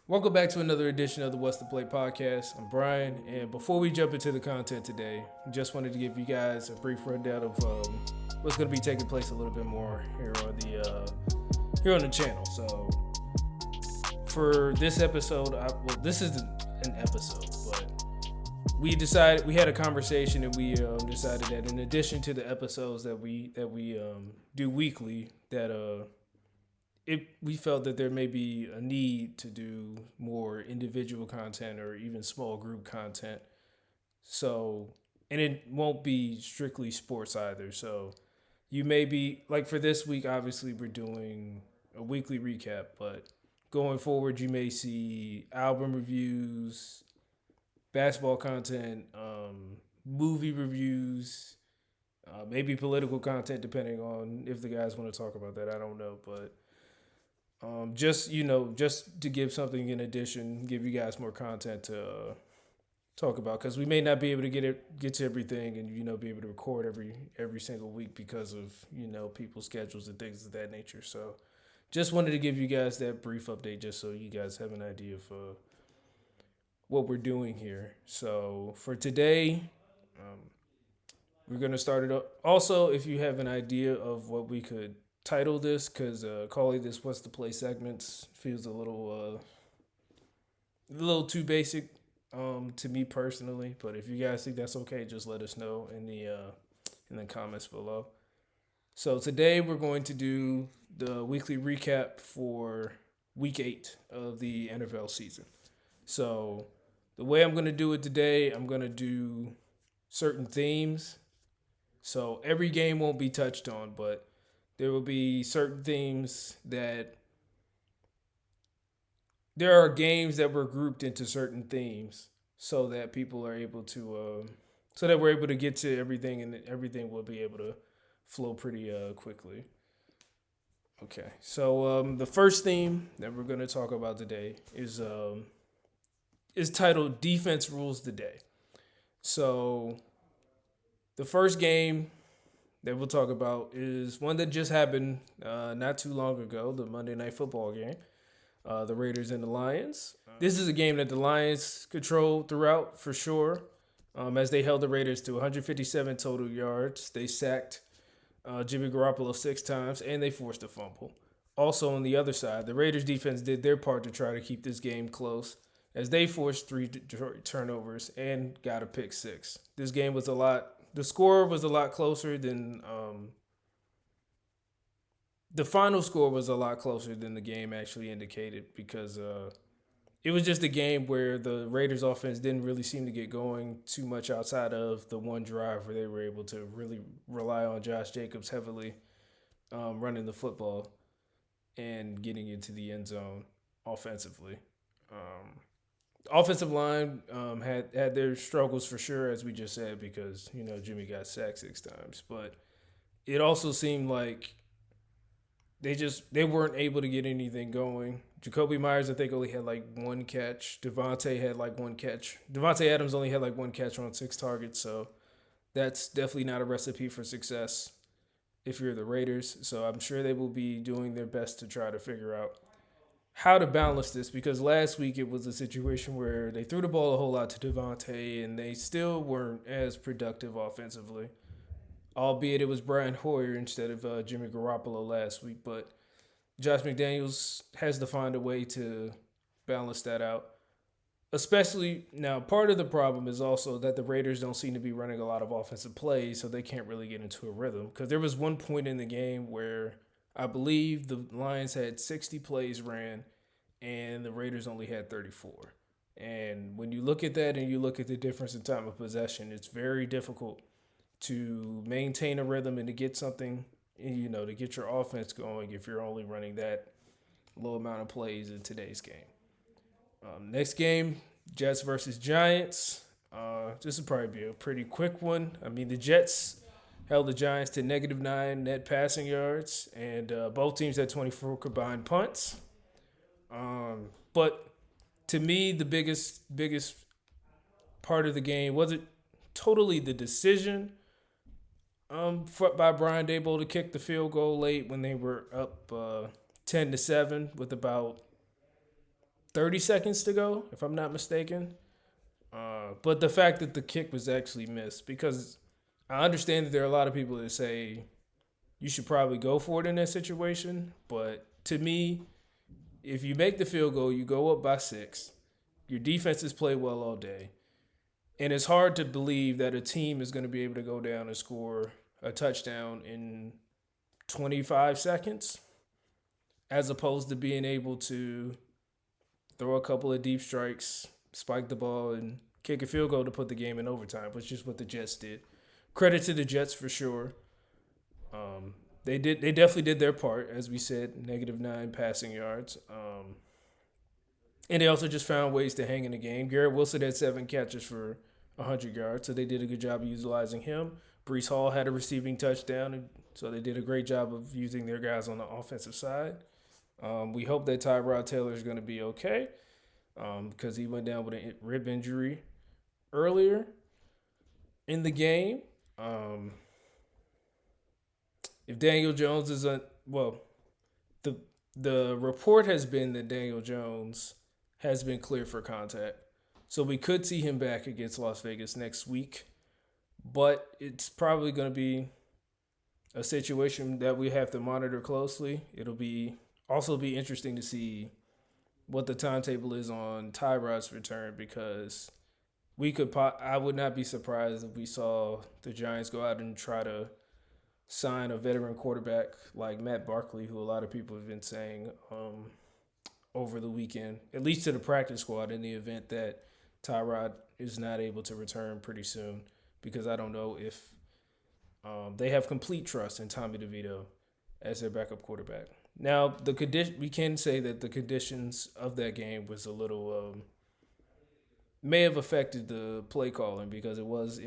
Welcome back to another edition of the What's the Play podcast. I'm Brian, and before we jump into the content today, just wanted to give you guys a brief rundown of what's going to be taking place a little bit more here on the channel. So, for this episode, this isn't an episode, but we had a conversation, and we decided that in addition to the episodes that we do weekly, that we felt that there may be a need to do more individual content or even small group content. So, and it won't be strictly sports either. So, you may be like for this week, obviously, we're doing a weekly recap, but going forward, you may see album reviews, basketball content, movie reviews, maybe political content, depending on if the guys want to talk about that. I don't know, but just to give something in addition, give you guys more content to talk about, because we may not be able to get to everything and be able to record every single week because of people's schedules and things of that nature. So just wanted to give you guys that brief update just so you guys have an idea of what we're doing here. So for today, we're gonna start it up. Also, if you have an idea of what we could title this, because calling this "What's the Play" segments feels a little too basic to me personally. But if you guys think that's okay, just let us know in the comments below. So today we're going to do the weekly recap for Week 8 of the NFL season. So the way I'm going to do it today, I'm going to do certain themes. So every game won't be touched on, but there will be certain themes that there are games that were grouped into certain themes so that people are able to so that we're able to get to everything, and everything will be able to flow pretty quickly. Okay, so the first theme that we're going to talk about today is titled "Defense Rules the Day." So the first game that we'll talk about is one that just happened not too long ago, the Monday Night Football game, the Raiders and the Lions. This is a game that the Lions controlled throughout for sure, as they held the Raiders to 157 total yards. They sacked Jimmy Garoppolo 6 times, and they forced a fumble. Also on the other side, the Raiders defense did their part to try to keep this game close, as they forced 3 turnovers and got a pick 6. This game was the score was a lot closer than the final score was a lot closer than the game actually indicated, because it was just a game where the Raiders offense didn't really seem to get going too much outside of the one drive where they were able to really rely on Josh Jacobs heavily running the football and getting into the end zone offensively. Offensive line had their struggles for sure, as we just said, because Jimmy got sacked 6 times. But it also seemed like they weren't able to get anything going. Jacoby Myers, I think, only had like 1 catch. Devontae had like 1 catch. Devontae Adams only had like 1 catch on 6 targets. So that's definitely not a recipe for success if you're the Raiders. So I'm sure they will be doing their best to try to figure out how to balance this, because last week it was a situation where they threw the ball a whole lot to Devontae and they still weren't as productive offensively, albeit it was Brian Hoyer instead of Jimmy Garoppolo last week. But Josh McDaniels has to find a way to balance that out. Especially now, part of the problem is also that the Raiders don't seem to be running a lot of offensive plays, so they can't really get into a rhythm. Because there was one point in the game where I believe the Lions had 60 plays ran, and the Raiders only had 34. And when you look at that and you look at the difference in time of possession, it's very difficult to maintain a rhythm and to get something, to get your offense going if you're only running that low amount of plays in today's game. Next game, Jets versus Giants. This will probably be a pretty quick one. I mean, the Jets held the Giants to -9 net passing yards, and both teams had 24 combined punts. But to me, the biggest part of the game wasn't totally the decision by Brian Daboll to kick the field goal late when they were up 10-7 with about 30 seconds to go, if I'm not mistaken. But the fact that the kick was actually missed, because I understand that there are a lot of people that say you should probably go for it in that situation. But to me, if you make the field goal, you go up by 6. Your defense has played well all day. And it's hard to believe that a team is going to be able to go down and score a touchdown in 25 seconds, as opposed to being able to throw a couple of deep strikes, spike the ball, and kick a field goal to put the game in overtime, which is what the Jets did. Credit to the Jets for sure. They definitely did their part, as we said, -9 passing yards. And they also just found ways to hang in the game. Garrett Wilson had 7 catches for 100 yards, so they did a good job of utilizing him. Breece Hall had a receiving touchdown, so they did a great job of using their guys on the offensive side. We hope that Tyrod Taylor is going to be okay, because he went down with a rib injury earlier in the game. If Daniel Jones is the report has been that Daniel Jones has been cleared for contact, so we could see him back against Las Vegas next week. But it's probably going to be a situation that we have to monitor closely. It'll also be interesting to see what the timetable is on Tyrod's return, because I would not be surprised if we saw the Giants go out and try to sign a veteran quarterback like Matt Barkley, who a lot of people have been saying over the weekend, at least to the practice squad, in the event that Tyrod is not able to return pretty soon, because I don't know if they have complete trust in Tommy DeVito as their backup quarterback. Now, we can say that the conditions of that game was a little may have affected the play calling, because it was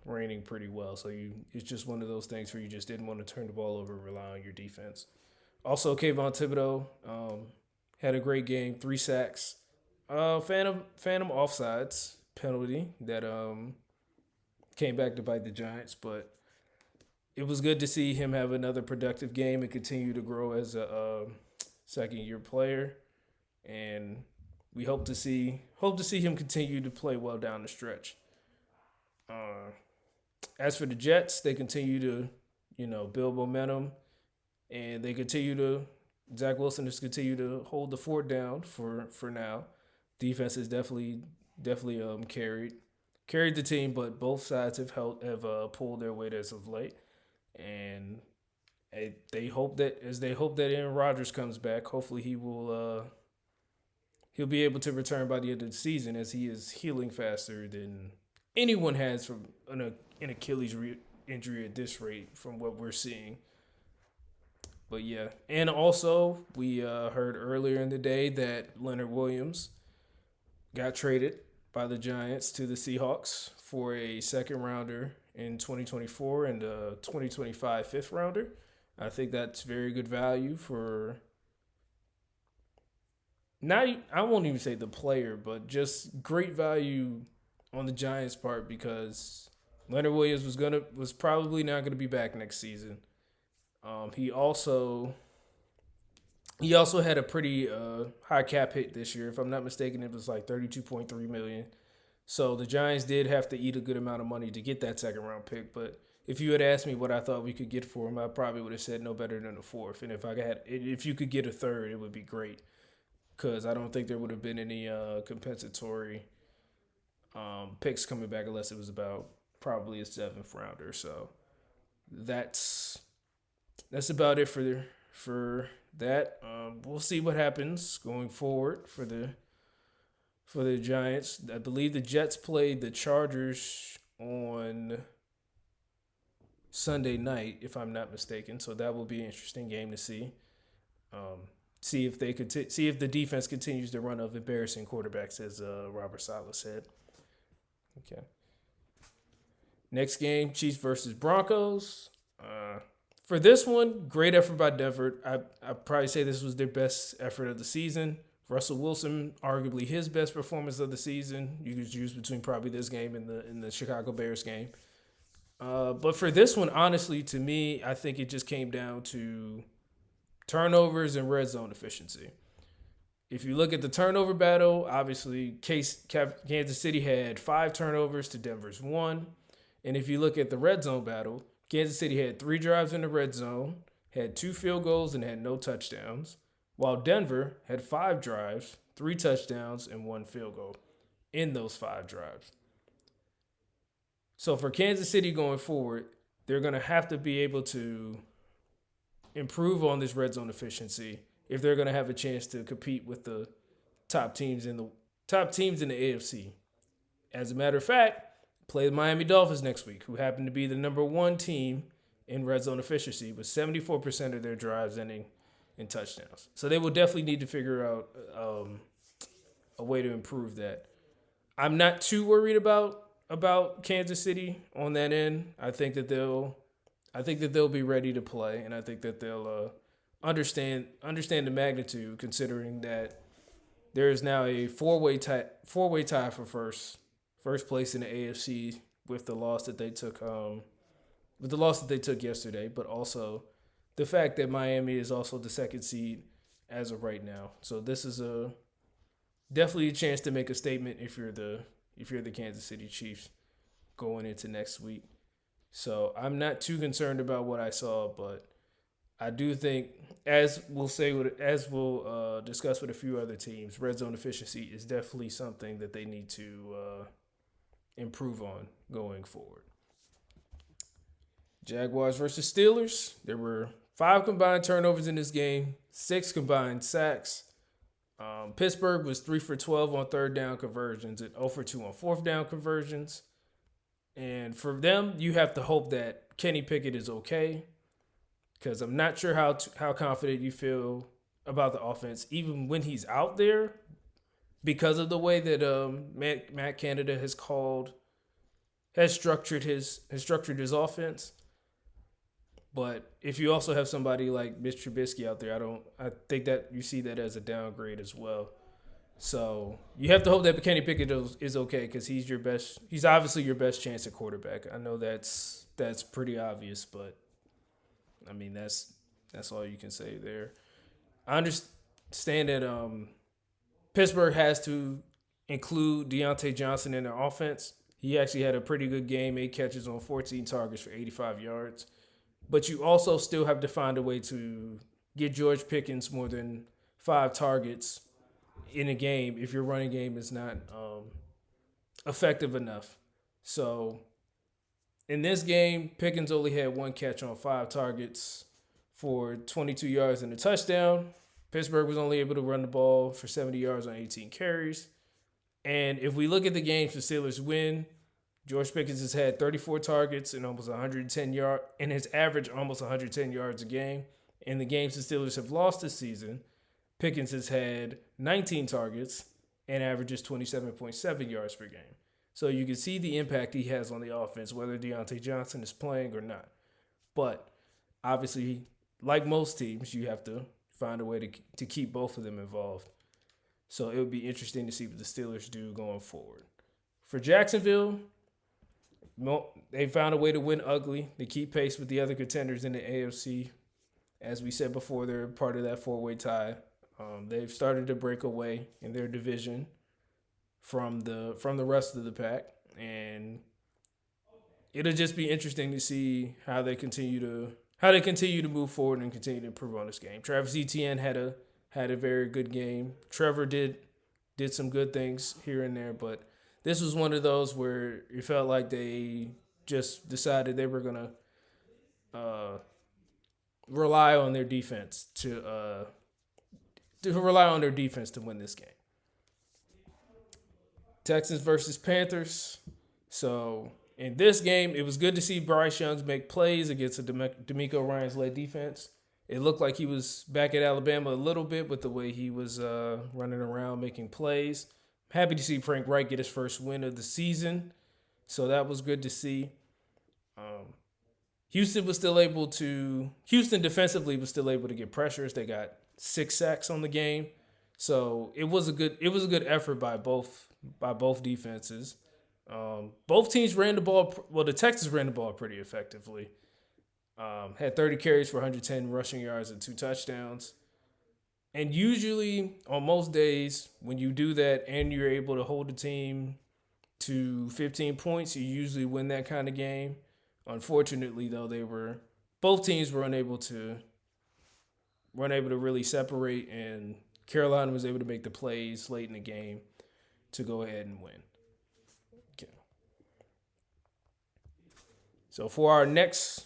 raining pretty well. So it's just one of those things where you just didn't want to turn the ball over and rely on your defense. Also, Kayvon Thibodeau had a great game, 3 sacks, phantom offsides penalty that came back to bite the Giants, but it was good to see him have another productive game and continue to grow as a second-year player. And we hope to see him continue to play well down the stretch. As for the Jets, they continue to, build momentum, and Zach Wilson has continued to hold the fort down for now. Defense has definitely carried the team, but both sides have pulled their weight as of late. And they hope that Aaron Rodgers comes back, hopefully he'll be able to return by the end of the season, as he is healing faster than anyone has from an Achilles injury at this rate, from what we're seeing. But yeah, and also we heard earlier in the day that Leonard Williams got traded by the Giants to the Seahawks for a second rounder in 2024 and a 2025 fifth rounder. I think that's very good value for, I won't even say the player, but just great value on the Giants' part, because Leonard Williams was probably not gonna be back next season. He also had a pretty high cap hit this year. If I'm not mistaken, it was like $32.3 million. So the Giants did have to eat a good amount of money to get that second round pick. But if you had asked me what I thought we could get for him, I probably would have said no better than a fourth. And if you could get a third, it would be great, because I don't think there would have been any compensatory picks coming back unless it was about probably a seventh rounder. So that's about it for that. We'll see what happens going forward for the Giants. I believe the Jets played the Chargers on Sunday night, if I'm not mistaken. So that will be an interesting game to see. See if the defense continues to run of embarrassing quarterbacks, as Robert Saleh said. Okay. Next game, Chiefs versus Broncos. For this one, great effort by Denver. I'd probably say this was their best effort of the season. Russell Wilson, arguably his best performance of the season. You could choose between probably this game and the Chicago Bears game. But for this one, honestly, to me, I think it just came down to turnovers and red zone efficiency. If you look at the turnover battle, obviously Kansas City had 5 turnovers to Denver's 1. And if you look at the red zone battle, Kansas City had 3 drives in the red zone, had 2 field goals, and had no touchdowns, while Denver had 5 drives, 3 touchdowns, and 1 field goal in those 5 drives. So for Kansas City going forward, they're going to have to be able to improve on this red zone efficiency if they're going to have a chance to compete with the top teams in the AFC. As a matter of fact, play the Miami Dolphins next week, who happen to be the number 1 team in red zone efficiency with 74% of their drives ending in touchdowns. So they will definitely need to figure out a way to improve that. I'm not too worried about Kansas City on that end. I think that they'll be ready to play, and I think that they'll understand the magnitude, considering that there is now a four-way tie for first place in the AFC with the loss that they took yesterday, but also the fact that Miami is also the 2nd seed as of right now. So this is definitely a chance to make a statement if you're the Kansas City Chiefs going into next week. So I'm not too concerned about what I saw, but I do think, as we'll discuss with a few other teams, red zone efficiency is definitely something that they need to improve on going forward. Jaguars versus Steelers. There were 5 combined turnovers in this game, 6 combined sacks. Pittsburgh was 3 for 12 on 3rd down conversions and 0 for 2 on 4th down conversions. And for them, you have to hope that Kenny Pickett is okay, because I'm not sure how confident you feel about the offense, even when he's out there, because of the way that Matt Canada has structured his offense. But if you also have somebody like Mitch Trubisky out there, I think that you see that as a downgrade as well. So you have to hope that Kenny Pickett is okay, because he's obviously your best chance at quarterback. I know that's pretty obvious, but I mean that's all you can say there. I understand that Pittsburgh has to include Deontay Johnson in their offense. He actually had a pretty good game, 8 catches on 14 targets for 85 yards. But you also still have to find a way to get George Pickens more than 5 targets in a game if your running game is not effective enough. So in this game, Pickens only had 1 catch on 5 targets for 22 yards and a touchdown. Pittsburgh was only able to run the ball for 70 yards on 18 carries. And if we look at the games the Steelers win, George Pickens has had 34 targets and almost 110 yards, and his average almost 110 yards a game. In the games the Steelers have lost this season, Pickens has had 19 targets and averages 27.7 yards per game. So you can see the impact he has on the offense, whether Deontay Johnson is playing or not. But obviously, like most teams, you have to find a way to keep both of them involved. So it would be interesting to see what the Steelers do going forward. For Jacksonville, they found a way to win ugly. They keep pace with the other contenders in the AFC. As we said before, they're part of that 4-way tie. They've started to break away in their division from the rest of the pack, and it'll just be interesting to see how they continue to move forward and continue to improve on this game. Travis Etienne had a very good game. Trevor did some good things here and there, but this was one of those where it felt like they just decided they were gonna rely on their defense to win this game. Texans versus Panthers. So in this game, it was good to see Bryce Young make plays against a D'Amico Ryans-led defense. It looked like he was back at Alabama a little bit with the way he was running around making plays. Happy to see Frank Wright get his first win of the season. So that was good to see. Houston defensively was still able to get pressures. They got 6 sacks on the game. So it was a good effort by both defenses. Both teams ran the ball. Well, the Texans ran the ball pretty effectively. Had 30 carries for 110 rushing yards and 2 touchdowns. And usually on most days, when you do that and you're able to hold the team to 15 points, you usually win that kind of game. Unfortunately, though, both teams were unable to really separate, and Carolina was able to make the plays late in the game to go ahead and win. Okay. So for our next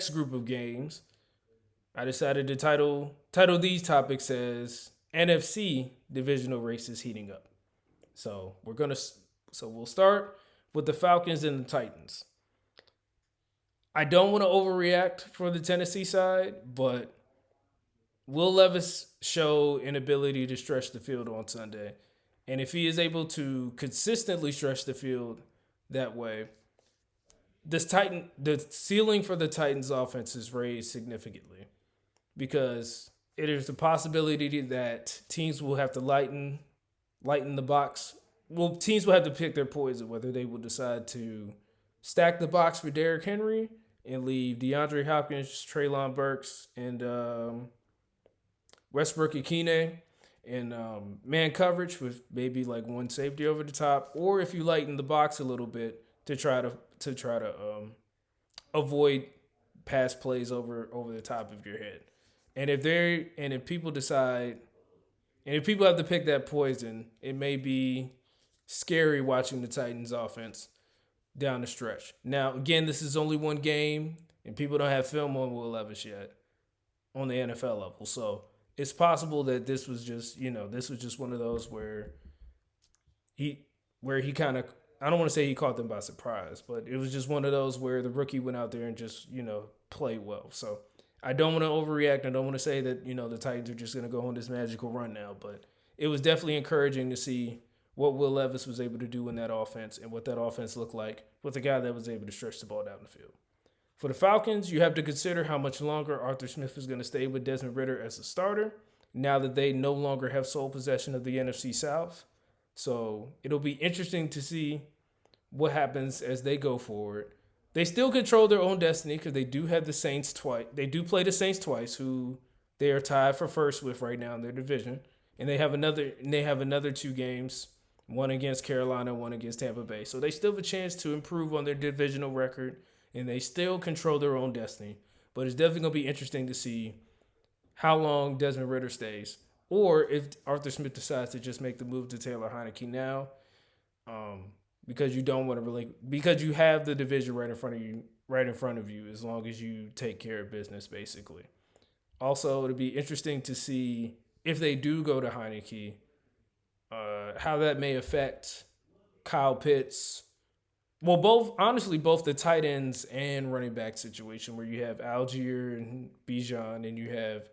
group of games, I decided to title these topics as NFC divisional races heating up. So we'll start with the Falcons and the Titans. I don't want to overreact for the Tennessee side, but will Levis show an ability to stretch the field on Sunday? And if he is able to consistently stretch the field that way, the ceiling for the Titans offense is raised significantly, because it is a possibility that teams will have to lighten the box. Well, teams will have to pick their poison, whether they will decide to stack the box for Derrick Henry and leave DeAndre Hopkins, Treylon Burks, and Westbrook-Ikine in man coverage with maybe like one safety over the top, or if you lighten the box a little bit to try to avoid pass plays over the top of your head. And if people have to pick that poison, it may be scary watching the Titans offense down the stretch. Now, again, this is only one game, and people don't have film on Will Levis yet on the NFL level. So it's possible that this was just one of those where he kind of, I don't want to say he caught them by surprise, but it was just one of those where the rookie went out there and just, played well. So I don't want to overreact. I don't want to say that, the Titans are just going to go on this magical run now, but it was definitely encouraging to see what Will Levis was able to do in that offense and what that offense looked like with a guy that was able to stretch the ball down the field. For the Falcons, you have to consider how much longer Arthur Smith is going to stay with Desmond Ridder as a starter now that they no longer have sole possession of the NFC South. So it'll be interesting to see what happens as they go forward. They still control their own destiny because they do have the Saints twice. They do play the Saints twice, who they are tied for first with right now in their division. And they have another 2 games, one against Carolina, one against Tampa Bay. So they still have a chance to improve on their divisional record, and they still control their own destiny. But it's definitely going to be interesting to see how long Desmond Ridder stays, or if Arthur Smith decides to just make the move to Taylor Heineke now, because because you have the division right in front of you, as long as you take care of business, basically. Also, it'll be interesting to see if they do go to Heineke, how that may affect Kyle Pitts. Well, both the tight ends and running back situation, where you have Algier and Bijan, and you have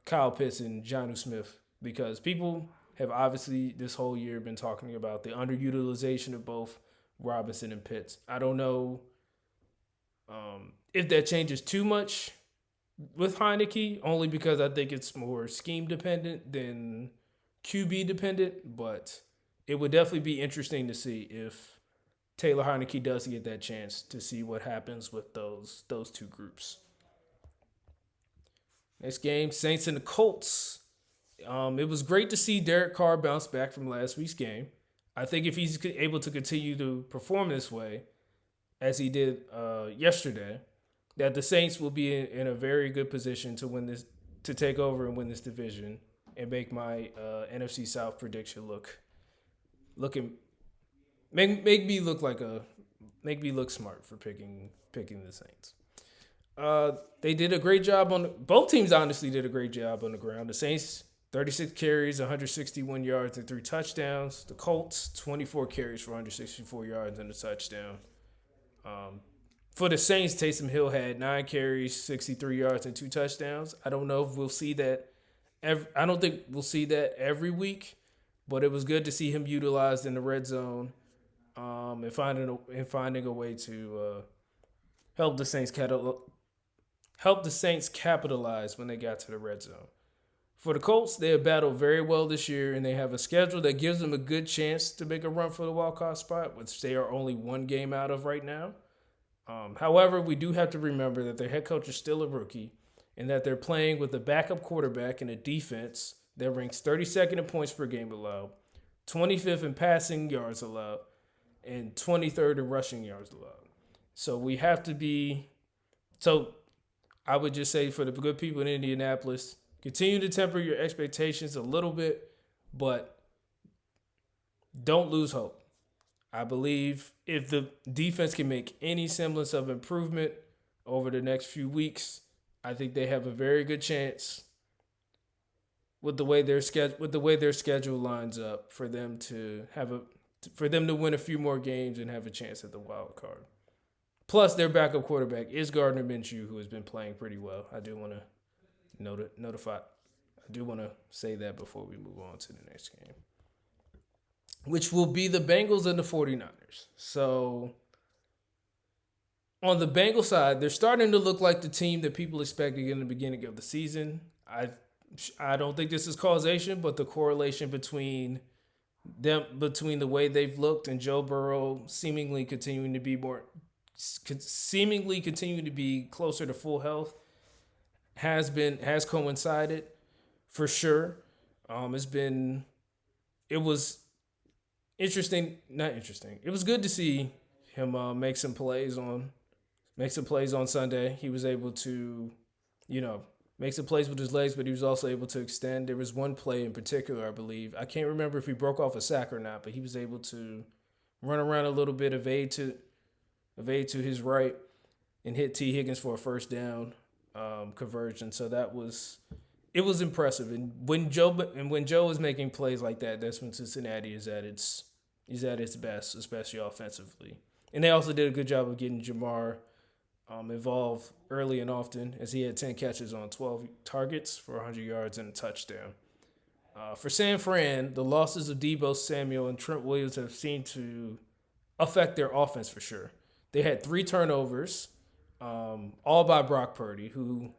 Kyle Pitts and Jonnu Smith, because people have obviously this whole year been talking about the underutilization of both Robinson and Pitts. I don't know if that changes too much with Heineke, only because I think it's more scheme dependent than QB dependent, but it would definitely be interesting to see if Taylor Heineke does get that chance to see what happens with those 2 groups. Next game, Saints and the Colts. It was great to see Derek Carr bounce back from last week's game. I think if he's able to continue to perform this way, as he did yesterday, that the Saints will be in a very good position to take over and win this division and make my NFC South prediction make me look smart for picking the Saints. They did a great job both teams honestly did a great job on the ground. The Saints, 36 carries, 161 yards, and 3 touchdowns. The Colts, 24 carries for 164 yards and a touchdown. For the Saints, Taysom Hill had 9 carries, 63 yards, and 2 touchdowns. I don't know if we'll see that. I don't think we'll see that every week, but it was good to see him utilized in the red zone, and finding a way to help the Saints capitalize when they got to the red zone. For the Colts, they have battled very well this year, and they have a schedule that gives them a good chance to make a run for the wild-card spot, which they are only 1 game out of right now. However, we do have to remember that their head coach is still a rookie, and that they're playing with a backup quarterback and a defense that ranks 32nd in points per game allowed, 25th in passing yards allowed, and 23rd in rushing yards allowed. So we have to be. So I would just say for the good people in Indianapolis, continue to temper your expectations a little bit, but don't lose hope. I believe if the defense can make any semblance of improvement over the next few weeks, I think they have a very good chance with the way their schedule lines up for them to win a few more games and have a chance at the wild card. Plus, their backup quarterback is Gardner Minshew, who has been playing pretty well. I do want to say that before we move on to the next game, which will be the Bengals and the 49ers. So, on the Bengals side, they're starting to look like the team that people expected in the beginning of the season. I don't think this is causation, but the correlation between the way they've looked and Joe Burrow seemingly continuing to be closer to full health has coincided for sure. It was interesting, not interesting. It was good to see him make some plays on Sunday. He was able to, make some plays with his legs, but he was also able to extend. There was one play in particular, I believe. I can't remember if he broke off a sack or not, but he was able to run around a little bit, evade to his right, and hit T. Higgins for a first down conversion. So it was impressive. And when Joe is making plays like that, that's when Cincinnati is at its best, especially offensively. And they also did a good job of getting Jamar involved early and often, as he had 10 catches on 12 targets for 100 yards and a touchdown. For San Fran, the losses of Deebo Samuel and Trent Williams have seemed to affect their offense for sure. They had 3 turnovers, all by Brock Purdy, who,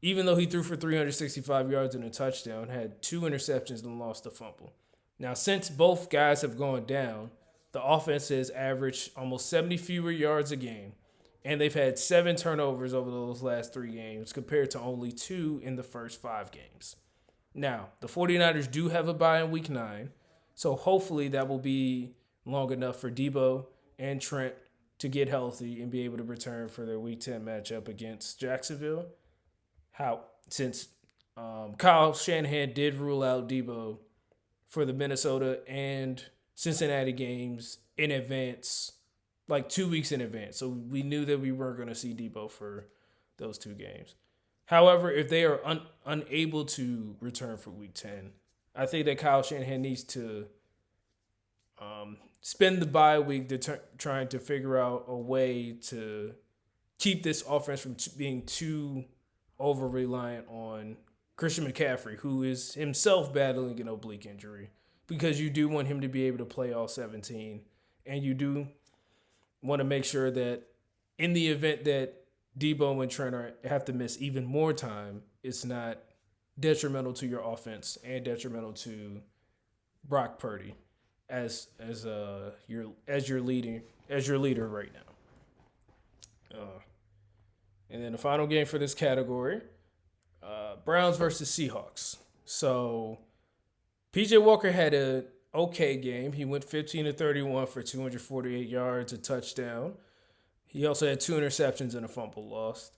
even though he threw for 365 yards and a touchdown, had 2 interceptions and lost a fumble. Now, since both guys have gone down, the offense has averaged almost 70 fewer yards a game, and they've had 7 turnovers over those last 3 games compared to only 2 in the first 5 games. Now, the 49ers do have a bye in Week 9, so hopefully that will be long enough for Deebo and Trent to get healthy and be able to return for their Week 10 matchup against Jacksonville. Since Kyle Shanahan did rule out Deebo for the Minnesota and Cincinnati games in advance, like 2 weeks in advance. So we knew that we weren't going to see Deebo for those 2 games. However, if they are unable to return for Week 10, I think that Kyle Shanahan needs to spend the bye week trying to figure out a way to keep this offense from being too over-reliant on Christian McCaffrey, who is himself battling an oblique injury, because you do want him to be able to play all 17, and you do want to make sure that in the event that Deebo and Trent have to miss even more time, it's not detrimental to your offense and detrimental to Brock Purdy as your leader right now. And then the final game for this category, Browns versus Seahawks. So P.J.Walker had an okay game. He went 15-31 for 248 yards, a touchdown. He also had 2 interceptions and a fumble lost.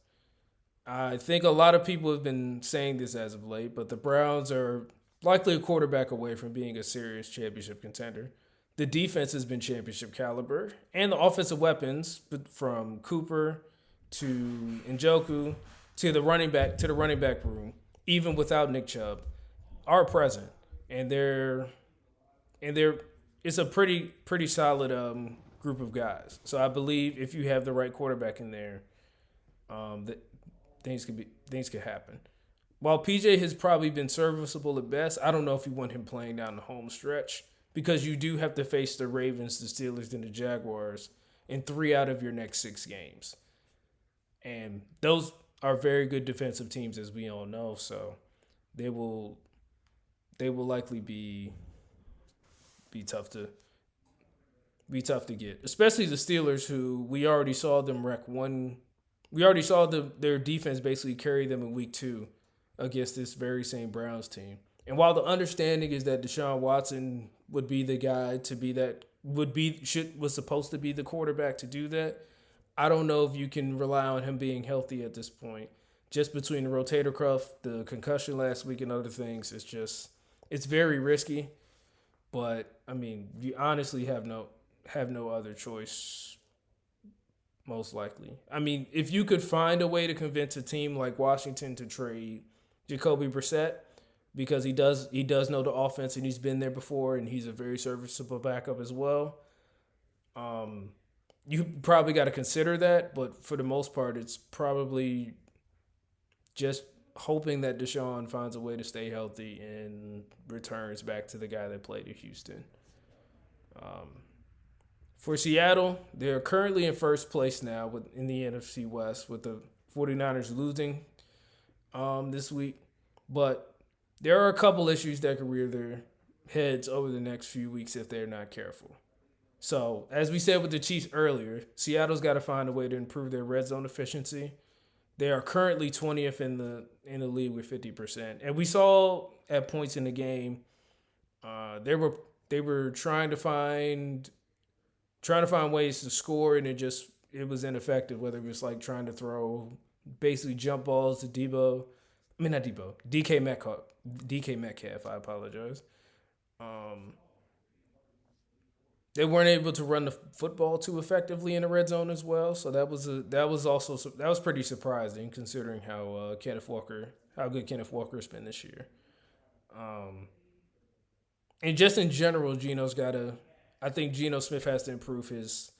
I think a lot of people have been saying this as of late, but the Browns are likely a quarterback away from being a serious championship contender. The defense has been championship caliber, and the offensive weapons, from Cooper to Njoku to the running back room, even without Nick Chubb, are present, and it's a pretty solid group of guys. So I believe if you have the right quarterback in there, that things could happen. While PJ has probably been serviceable at best, I don't know if you want him playing down the home stretch, because you do have to face the Ravens, the Steelers, and the Jaguars in 3 out of your next 6 games. And those are very good defensive teams, as we all know. So they will likely be tough to get, especially the Steelers, who we already saw them wreck one. We already saw their defense basically carry them in Week 2 against this very same Browns team. And while the understanding is that Deshaun Watson would be the guy to be that was supposed to be the quarterback to do that, I don't know if you can rely on him being healthy at this point. Just between the rotator cuff, the concussion last week, and other things, it's very risky. But I mean, you honestly have no other choice. Most likely. I mean, if you could find a way to convince a team like Washington to trade Jacoby Brissett, because he does know the offense and he's been there before and he's a very serviceable backup as well. You probably got to consider that, but for the most part, it's probably just hoping that Deshaun finds a way to stay healthy and returns back to the guy that played at Houston. For Seattle, they're currently in first place now in the NFC West with the 49ers losing this week. But there are a couple issues that could rear their heads over the next few weeks if they're not careful. So, as we said with the Chiefs earlier, Seattle's got to find a way to improve their red zone efficiency. They are currently 20th in the league with 50%. And we saw at points in the game, they were trying to find ways to score, and it was ineffective. Whether it was like trying to throw basically jump balls to D.K.Metcalf. I apologize. They weren't able to run the football too effectively in the red zone as well. So that was pretty surprising considering how good Kenneth Walker has been this year. And just in general, I think Geno Smith has to improve his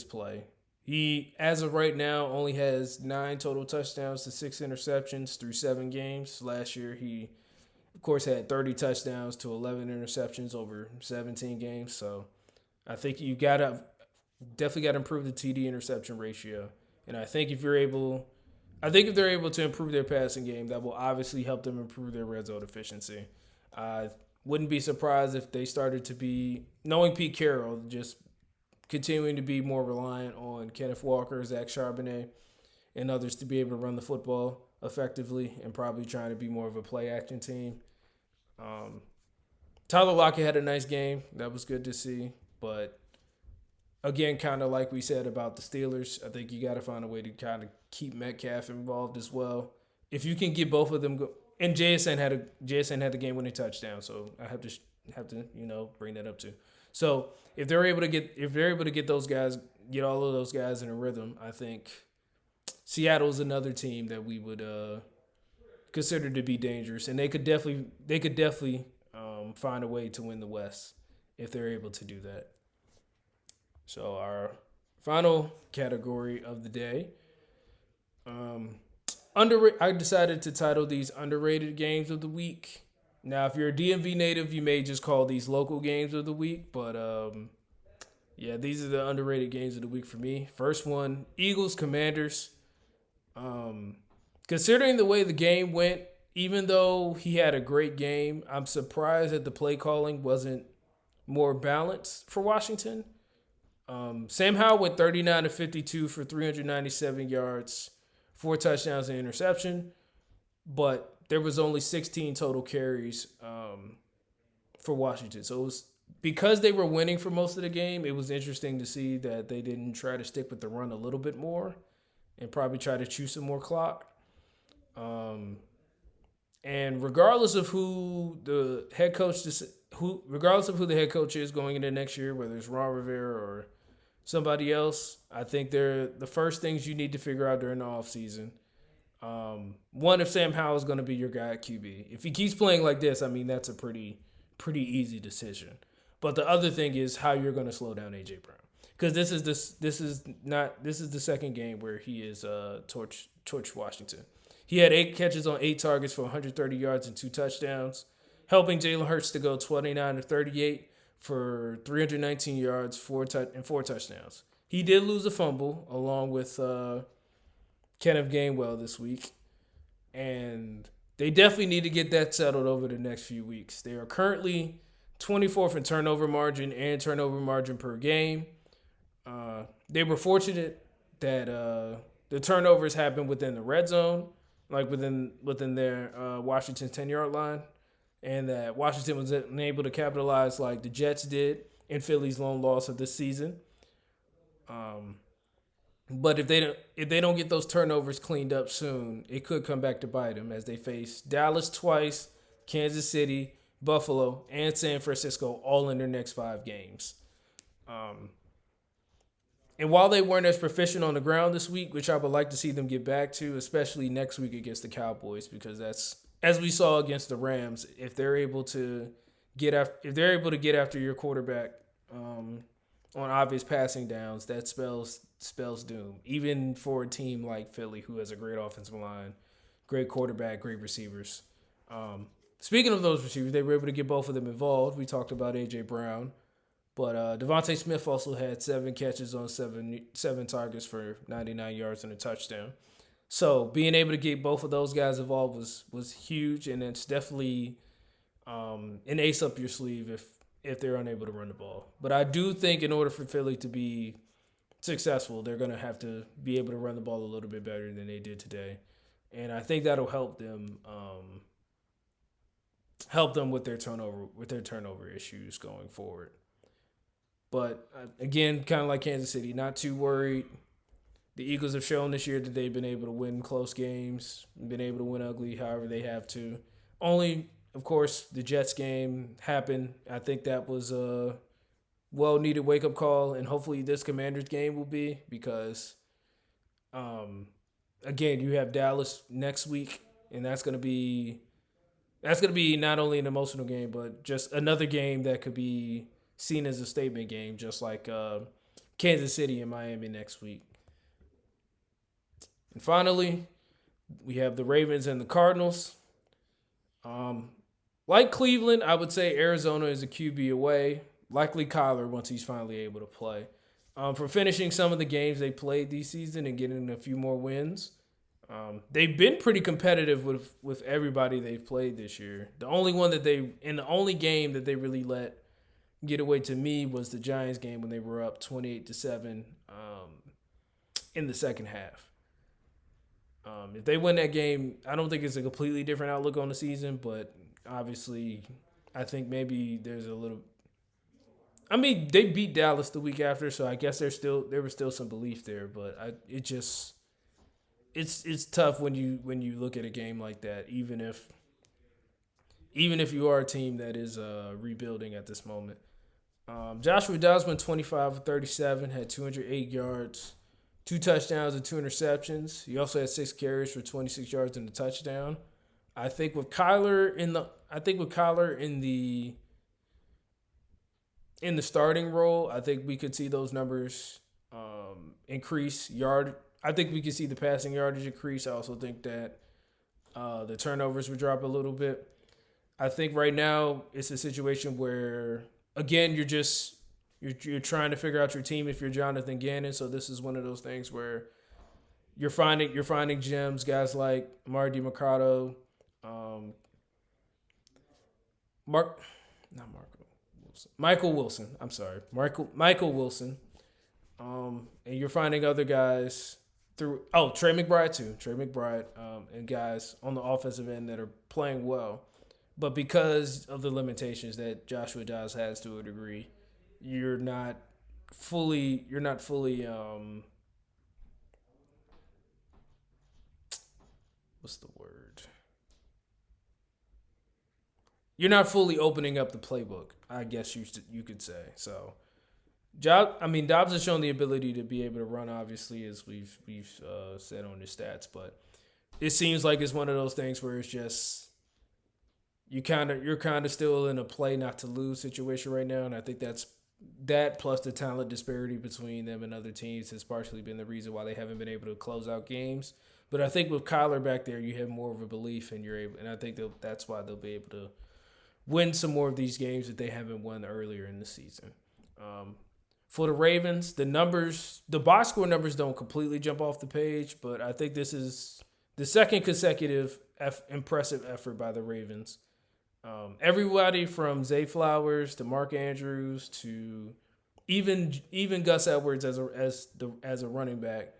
play. He, as of right now, only has 9 total touchdowns to 6 interceptions through 7 games. Last year, he, of course, had 30 touchdowns to 11 interceptions over 17 games. So I think you definitely got to improve the TD interception ratio. And I think if they're able to improve their passing game, that will obviously help them improve their red zone efficiency. I wouldn't be surprised if they started to be, knowing Pete Carroll, just continuing to be more reliant on Kenneth Walker, Zach Charbonnet, and others to be able to run the football effectively and probably trying to be more of a play-action team. Tyler Lockett had a nice game. That was good to see. But, again, kind of like we said about the Steelers, I think you got to find a way to kind of keep Metcalf involved as well. If you can get both of them and JSN had the game-winning touchdown, so I have to bring that up too. So if they're able to get those guys, get all of those guys in a rhythm, I think Seattle's another team that we would consider to be dangerous, and they could definitely find a way to win the West if they're able to do that. So our final category of the day. I decided to title these underrated games of the week. Now, if you're a DMV native, you may just call these local games of the week. But, these are the underrated games of the week for me. First one, Eagles-Commanders. Considering the way the game went, even though he had a great game, I'm surprised that the play calling wasn't more balanced for Washington. Sam Howell went 39-52 for 397 yards, 4 touchdowns and interception, but there was only 16 total carries for Washington. So it was because they were winning for most of the game, it was interesting to see that they didn't try to stick with the run a little bit more and probably try to chew some more clock. And regardless of who the head coach is going into next year, whether it's Ron Rivera or somebody else, I think they're the first things you need to figure out during the offseason. One, if Sam Howell is going to be your guy at QB. If he keeps playing like this, I mean, that's a pretty easy decision. But the other thing is how you're going to slow down A.J.Brown. Because this is the second game where he is torched Washington. He had 8 catches on 8 targets for 130 yards and 2 touchdowns, helping Jalen Hurts to go 29-38 for 319 yards, 4 touchdowns. He did lose a fumble along with Kenneth Gainwell this week, and they definitely need to get that settled over the next few weeks. They are currently 24th in turnover margin and turnover margin per game. They were fortunate that the turnovers happened within the red zone, like within their Washington 10-yard line. and that Washington was unable to capitalize like the Jets did in Philly's lone loss of this season. Um, but if they don't get those turnovers cleaned up soon, it could come back to bite them as they face Dallas twice, Kansas City, Buffalo, and San Francisco all in their next 5 games. Um, and while they weren't as proficient on the ground this week, which I would like to see them get back to, especially next week against the Cowboys, because that's as we saw against the Rams. If they're able to get after your quarterback on obvious passing downs, that spells doom. Even for a team like Philly, who has a great offensive line, great quarterback, great receivers. Speaking of those receivers, they were able to get both of them involved. We talked about A.J.Brown. But Devontae Smith also had 7 catches on seven targets for 99 yards and a touchdown. So being able to get both of those guys involved was huge, and it's definitely an ace up your sleeve if they're unable to run the ball. But I do think in order for Philly to be successful, they're going to have to be able to run the ball a little bit better than they did today, and I think that'll help them with their turnover issues going forward. But again, kind of like Kansas City, not too worried. The Eagles have shown this year that they've been able to win close games, been able to win ugly, however they have to. Only, of course, the Jets game happened. I think that was a well-needed wake-up call, and hopefully this Commanders game will be because, again, you have Dallas next week, and that's gonna be not only an emotional game, but just another game that could be seen as a statement game, just like Kansas City and Miami next week. And finally, we have the Ravens and the Cardinals. Like Cleveland, I would say Arizona is a QB away. Likely Kyler once he's finally able to play. For finishing some of the games they played this season and getting a few more wins. They've been pretty competitive with everybody they've played this year. The only game that they really let get away to me was the Giants game when they were up 28-7 in the second half. If they win that game, I don't think it's a completely different outlook on the season, but obviously, I think maybe there's a little. I mean, they beat Dallas the week after, so I guess there was still some belief there, but it's tough when you look at a game like that, even if you are a team that is rebuilding at this moment. Joshua Dobbs went 25 of 37, had 208 yards, 2 touchdowns and 2 interceptions. He also had 6 carries for 26 yards and a touchdown. I think with Kyler in the starting role, I think we could see those numbers increase. I think we could see the passing yardage increase. I also think that the turnovers would drop a little bit. I think right now it's a situation where, again, you're trying to figure out your team if you're Jonathan Gannon. So this is one of those things where you're finding gems, guys like Marty Mercado, Michael Wilson. I'm sorry, Michael Wilson. And you're finding other guys through Trey McBride too. Trey McBride and guys on the offensive end that are playing well. But because of the limitations that Joshua Dobbs has to a degree, you're not fully what's the word? You're not fully opening up the playbook, I guess you could say. So Dobbs has shown the ability to be able to run, obviously, as we've said on his stats, but it seems like it's one of those things where it's just you're kind of still in a play not to lose situation right now, and I think that plus the talent disparity between them and other teams has partially been the reason why they haven't been able to close out games. But I think with Kyler back there, you have more of a belief, and I think that's why they'll be able to win some more of these games that they haven't won earlier in the season. For the Ravens, the box score numbers don't completely jump off the page, but I think this is the second consecutive impressive effort by the Ravens. Everybody from Zay Flowers to Mark Andrews to even Gus Edwards as a running back,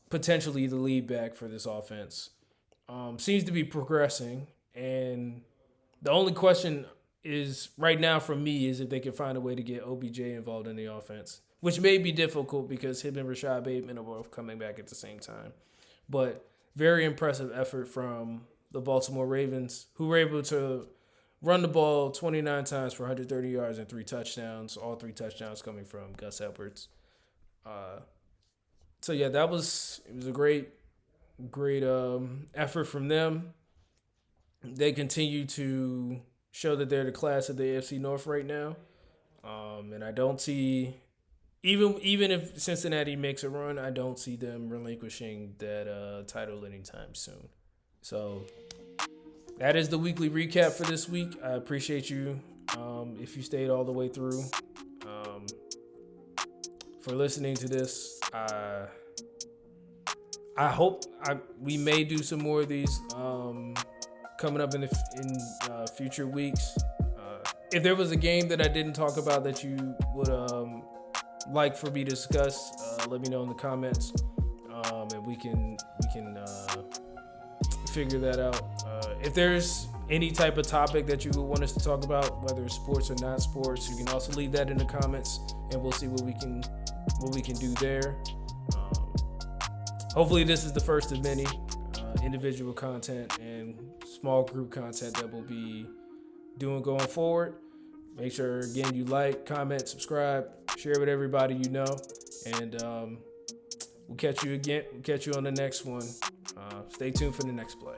potentially the lead back for this offense, seems to be progressing, and The only question is right now for me is if they can find a way to get OBJ involved in the offense, which may be difficult because him and Rashad Bateman are both coming back at the same time. But very impressive effort from the Baltimore Ravens, who were able to run the ball 29 times for 130 yards and 3 touchdowns, all 3 touchdowns coming from Gus Edwards. So yeah, it was a great effort from them. They continue to show that they're the class of the AFC North right now, and I don't see even if Cincinnati makes a run, I don't see them relinquishing that title anytime soon. So that is the weekly recap for this week. I appreciate you if you stayed all the way through for listening to this. I hope we may do some more of these coming up in future weeks. If there was a game that I didn't talk about that you would like for me to discuss, let me know in the comments, and we can figure that out. If there's any type of topic that you would want us to talk about, whether it's sports or not sports, you can also leave that in the comments, and we'll see what we can do there. Hopefully this is the first of many individual content and small group content that we'll be doing going forward. Make sure, again, you like, comment, subscribe, share with everybody you know, and we'll catch you again. We'll catch you on the next one. Stay tuned for the next play.